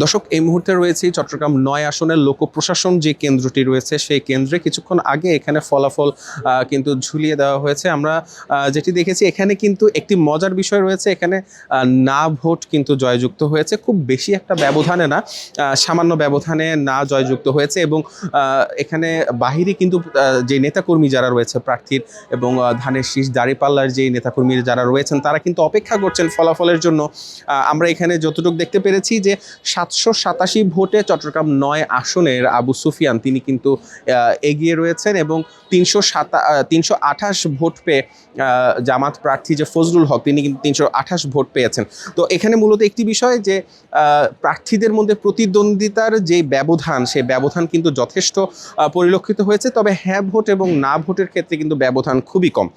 দর্শক, এই মুহূর্তে রয়েছে চট্টগ্রাম ৯ আসনের লোক প্রশাসন যে কেন্দ্রটি রয়েছে সেই কেন্দ্রে কিছুক্ষণ আগে এখানে ফলাফল কিন্তু ঝুলিয়ে দেওয়া হয়েছে। আমরা যেটি দেখেছি এখানে কিন্তু একটি মজার বিষয় রয়েছে, এখানে না ভোট কিন্তু জয়যুক্ত হয়েছে, খুব বেশি একটা ব্যবধানে না, সামান্য ব্যবধানে না জয়যুক্ত হয়েছে। এবং এখানে বাহিরে কিন্তু যে নেতাকর্মী যারা রয়েছে প্রার্থীর এবং ধানের শীষ দাঁড়িপাল্লার যে নেতাকর্মী যারা রয়েছেন তারা কিন্তু অপেক্ষা করছেন ফলাফলের জন্য। আমরা এখানে যতটুকু দেখতে পেরেছি যে ৭৮৭ ভোটে চট্টগ্রাম ৯ আসনের আবু সুফিয়ান তিনি কিন্তু এগিয়ে রয়েছেন এবং ৩২৮ ভোট পেয়ে জামাত প্রার্থী যে ফজলুল হক তিনি কিন্তু ৩২৮ ভোট পেয়েছেন। তো এখানে মূলত একটি বিষয় যে প্রার্থীদের মধ্যে প্রতিদ্বন্দ্বিতার যে ব্যবধান সেই ব্যবধান কিন্তু যথেষ্ট পরিলক্ষিত হয়েছে, তবে হ্যাঁ ভোট এবং না ভোটের ক্ষেত্রে কিন্তু ব্যবধান খুবই কম।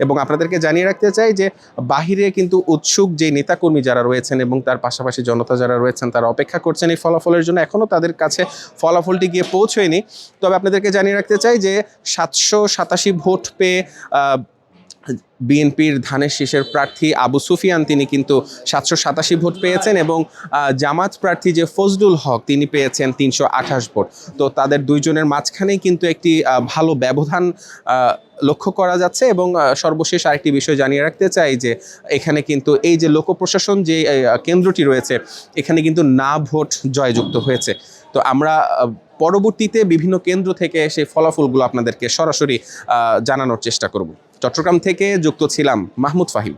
এবং আপনাদেরকে জানিয়ে রাখতে চাই যে বাহিরে কিন্তু উৎসুক যে নেতাকর্মী যারা রয়েছেন এবং তার পাশাপাশি জনতা যারা রয়েছেন তারা অপেক্ষা করছেন এই ফলাফলের জন্য। এখনও তাদের কাছে ফলাফলটি গিয়ে পৌঁছয়নি। তবে আপনাদেরকে জানিয়ে রাখতে চাই যে ৭৮৭ ভোট পেয়ে বিএনপির ধানের শীষের প্রার্থী আবু সুফিয়ান তিনি কিন্তু ৭৮৭ ভোট পেয়েছেন এবং জামাত প্রার্থী যে ফজলুল হক তিনি পেয়েছেন ৩২৮ ভোট। তো তাদের দুইজনের মাঝখানেই কিন্তু একটি ভালো ব্যবধান লক্ষ্য করা যাচ্ছে। এবং সর্বশেষ আরেকটি বিষয় জানিয়ে রাখতে চাই যে এখানে কিন্তু এই যে লোক প্রশাসন যে কেন্দ্রটি রয়েছে এখানে কিন্তু না ভোট জয়যুক্ত হয়েছে। তো আমরা পরবর্তীতে বিভিন্ন কেন্দ্র থেকে সেই ফলাফলগুলো আপনাদেরকে সরাসরি জানানোর চেষ্টা করব। চট্টগ্রাম থেকে যুক্ত ছিলাম মাহমুদ ফাহিম।